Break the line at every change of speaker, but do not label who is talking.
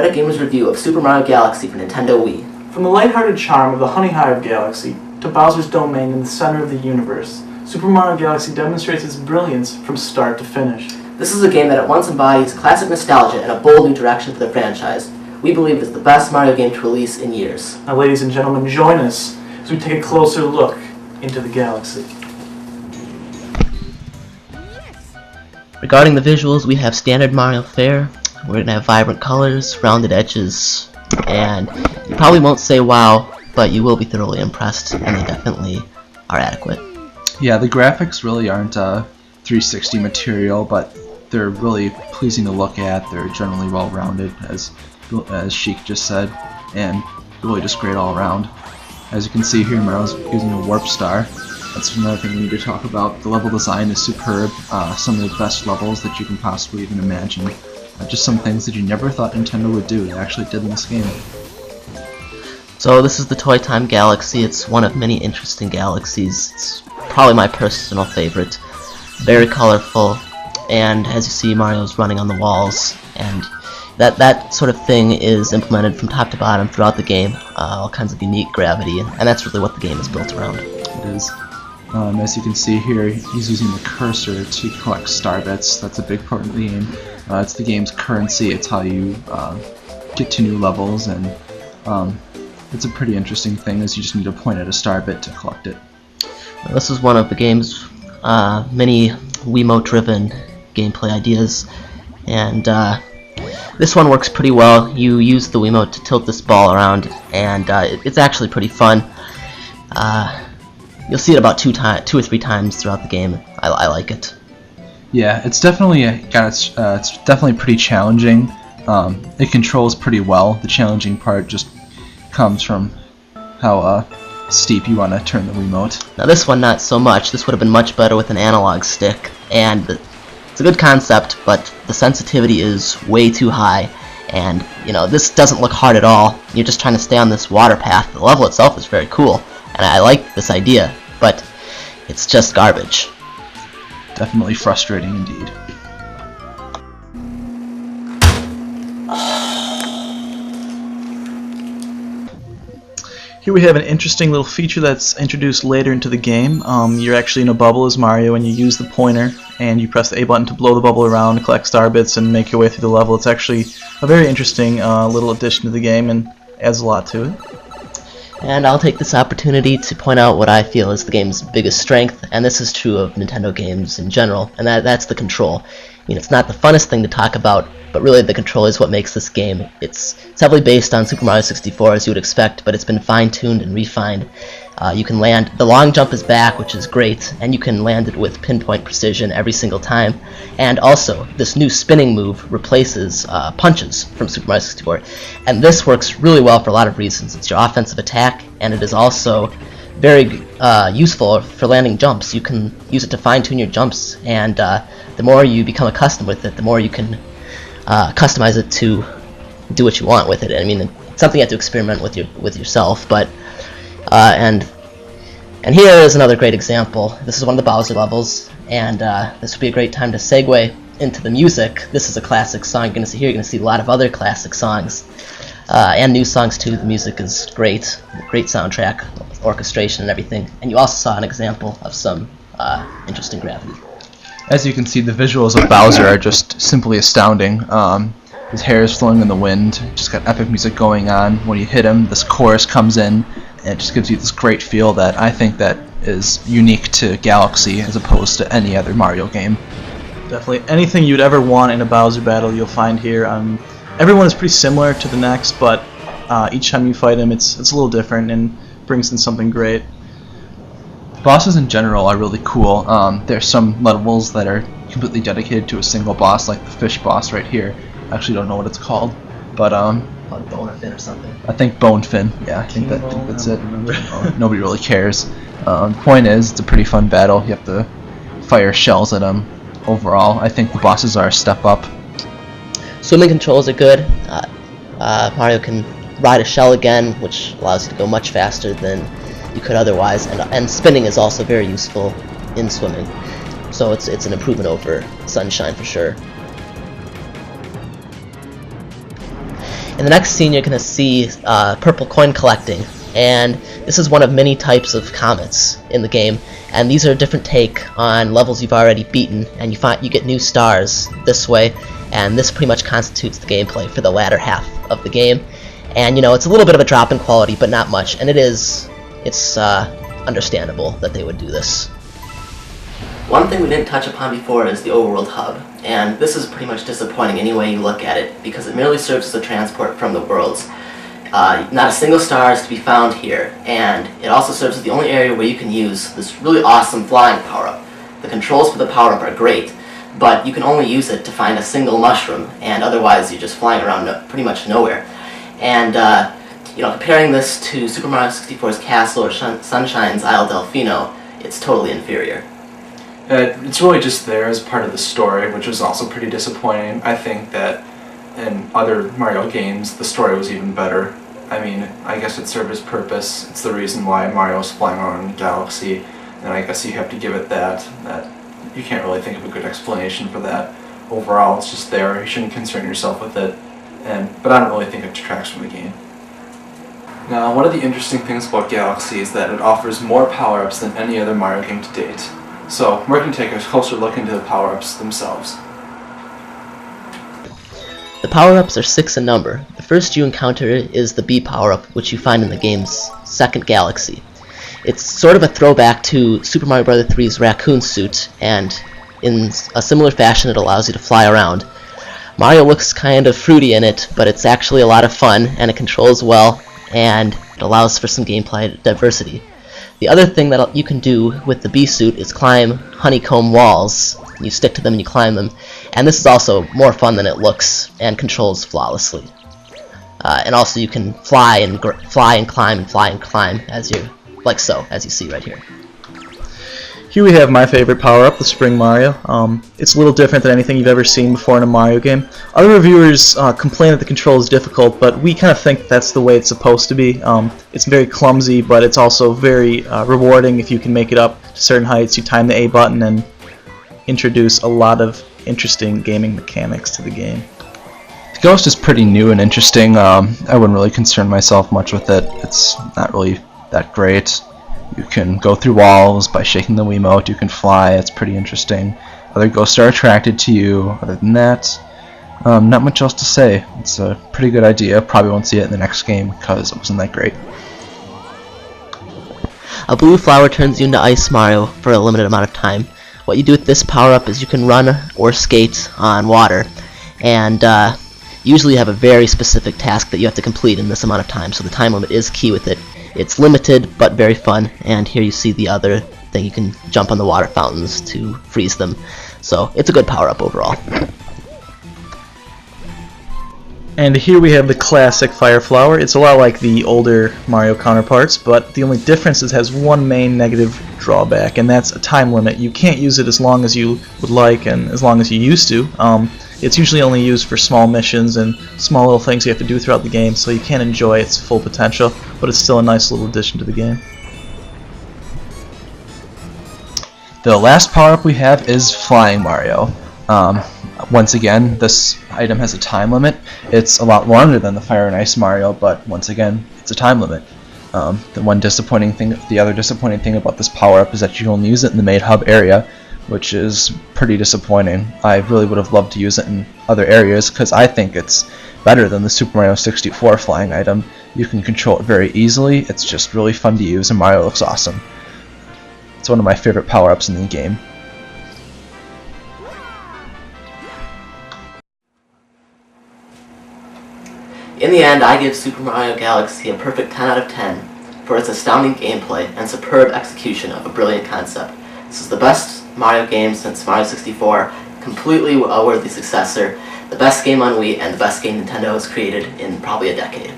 Reddit Gamer's review of Super Mario Galaxy for Nintendo Wii.
From the lighthearted charm of the Honey Hive Galaxy to Bowser's domain in the center of the universe, Super Mario Galaxy demonstrates its brilliance from start to finish.
This is a game that at once embodies classic nostalgia and a bold new direction for the franchise. We believe it is the best Mario game to release in years.
Now, ladies and gentlemen, join us as we take a closer look into the galaxy.
Regarding the visuals, we have standard Mario fare. We're going to have vibrant colors, rounded edges, and you probably won't say wow, but you will be thoroughly impressed, and they definitely are adequate.
Yeah, the graphics really aren't 360 material, but they're really pleasing to look at. They're generally well-rounded, as Sheik just said, and really just great all around. As you can see here, Mario's using a warp star. That's another thing we need to talk about. The level design is superb. Some of the best levels that you can possibly even imagine. Just some things that you never thought Nintendo would do, they actually did in this game.
So this is the Toy Time Galaxy. It's one of many interesting galaxies. It's probably my personal favorite. Very colorful, and as you see, Mario's running on the walls, and that sort of thing is implemented from top to bottom throughout the game. All kinds of unique gravity, and that's really what the game is built around.
It is. As you can see here, he's using the cursor to collect star bits. That's a big part of the game. It's the game's currency. It's how you get to new levels, and it's a pretty interesting thing, as you just need to point at a star bit to collect it.
Well, this is one of the game's many Wiimote-driven gameplay ideas, and this one works pretty well. You use the Wiimote to tilt this ball around, and it's actually pretty fun. You'll see it about two or three times throughout the game. I like it.
Yeah, it's definitely it's definitely pretty challenging. It controls pretty well. The challenging part just comes from how steep you want to turn the Wiimote.
Now this one, not so much. This would have been much better with an analog stick, and it's a good concept, but the sensitivity is way too high, and you know, this doesn't look hard at all. You're just trying to stay on this water path. The level itself is very cool, and I like this idea, but it's just garbage.
Definitely frustrating indeed.
Here we have an interesting little feature that's introduced later into the game. You're actually in a bubble as Mario, and you use the pointer and you press the A button to blow the bubble around, collect star bits, and make your way through the level. It's actually a very interesting little addition to the game and adds a lot to it.
And I'll take this opportunity to point out what I feel is the game's biggest strength, and this is true of Nintendo games in general, and that's the control. I mean, it's not the funnest thing to talk about, but really the control is what makes this game. It's heavily based on Super Mario 64, as you would expect, but it's been fine-tuned and refined. You can land, the long jump is back, which is great, and you can land it with pinpoint precision every single time. And also, this new spinning move replaces punches from Super Mario 64. And this works really well for a lot of reasons. It's your offensive attack, and it is also very useful for landing jumps. You can use it to fine-tune your jumps, and the more you become accustomed with it, the more you can customize it to do what you want with it. I mean, it's something you have to experiment with yourself, but and here is another great example. This is one of the Bowser levels, and this would be a great time to segue into the music. This is a classic song. You're going to see a lot of other classic songs, and new songs too. The music is great soundtrack, orchestration and everything. And you also saw an example of some interesting gravity.
As you can see, the visuals of Bowser are just simply astounding. His hair is flowing in the wind, just got epic music going on. When you hit him, this chorus comes in, and it just gives you this great feel that I think that is unique to Galaxy as opposed to any other Mario game.
Definitely. Anything you'd ever want in a Bowser battle you'll find here. Everyone is pretty similar to the next, but each time you fight him it's a little different and brings in something great.
Bosses in general are really cool. There's some levels that are completely dedicated to a single boss, like the fish boss right here. I actually don't know what it's called, but
Like Bone or Fin or something.
I think Bone Fin. Yeah, I think that's it. Nobody really cares. The point is, it's a pretty fun battle. You have to fire shells at them. Overall, I think the bosses are a step up.
Swimming controls are good. Mario can ride a shell again, which allows you to go much faster than you could otherwise, and spinning is also very useful in swimming. So it's an improvement over Sunshine for sure. In the next scene, you're going to see purple coin collecting, and this is one of many types of comets in the game, and these are a different take on levels you've already beaten, and you get new stars this way, and this pretty much constitutes the gameplay for the latter half of the game. And it's a little bit of a drop in quality, but not much, and it's understandable that they would do this.
One thing we didn't touch upon before is the overworld hub, and this is pretty much disappointing any way you look at it, because it merely serves as a transport from the worlds. Not a single star is to be found here, and it also serves as the only area where you can use this really awesome flying power-up. The controls for the power-up are great, but you can only use it to find a single mushroom, and otherwise you're just flying around pretty much nowhere. And comparing this to Super Mario 64's Castle or Sunshine's Isle Delfino, it's totally inferior.
It's really just there as part of the story, which was also pretty disappointing. I think that in other Mario games, the story was even better. I mean, I guess it served its purpose. It's the reason why Mario's flying around the galaxy, and I guess you have to give it that you can't really think of a good explanation for that. Overall, it's just there. You shouldn't concern yourself with it, but I don't really think it detracts from the game. Now, one of the interesting things about Galaxy is that it offers more power-ups than any other Mario game to date. So, we're going to take a closer look into the power-ups themselves.
The power-ups are 6 in number. The first you encounter is the B power-up, which you find in the game's second galaxy. It's sort of a throwback to Super Mario Bros. 3's raccoon suit, and in a similar fashion it allows you to fly around. Mario looks kind of fruity in it, but it's actually a lot of fun, and it controls well, and it allows for some gameplay diversity. The other thing that you can do with the B suit is climb honeycomb walls. You stick to them and you climb them, and this is also more fun than it looks and controls flawlessly. And also you can fly and climb as you see right here.
Here we have my favorite power-up, the Spring Mario. It's a little different than anything you've ever seen before in a Mario game. Other reviewers complain that the control is difficult, but we kind of think that's the way it's supposed to be. It's very clumsy, but it's also very rewarding if you can make it up to certain heights. You time the A button and introduce a lot of interesting gaming mechanics to the game.
The Ghost is pretty new and interesting. I wouldn't really concern myself much with it. It's not really that great. You can go through walls by shaking the Wiimote, you can fly, it's pretty interesting. Other ghosts are attracted to you. Other than that, not much else to say. It's a pretty good idea. Probably won't see it in the next game because it wasn't that great.
A blue flower turns you into Ice Mario for a limited amount of time. What you do with this power-up is you can run or skate on water, and usually you have a very specific task that you have to complete in this amount of time, so the time limit is key with it. It's limited, but very fun, and here you see the other thing. You can jump on the water fountains to freeze them, so it's a good power-up overall.
And here we have the classic Fire Flower. It's a lot like the older Mario counterparts, but the only difference is it has one main negative drawback, and that's a time limit. You can't use it as long as you would like and as long as you used to. It's usually only used for small missions and small little things you have to do throughout the game, so you can't enjoy its full potential, but it's still a nice little addition to the game.
The last power-up we have is Flying Mario. Once again, this item has a time limit. It's a lot longer than the Fire and Ice Mario, but once again, it's a time limit. The other disappointing thing about this power-up is that you can only use it in the main hub area, which is pretty disappointing. I really would have loved to use it in other areas because I think it's better than the Super Mario 64 flying item. You can control it very easily, it's just really fun to use, and Mario looks awesome. It's one of my favorite power-ups in the game.
In the end, I give Super Mario Galaxy a perfect 10 out of 10 for its astounding gameplay and superb execution of a brilliant concept. This is the best Mario game since Mario 64, completely a worthy successor, the best game on Wii, and the best game Nintendo has created in probably a decade.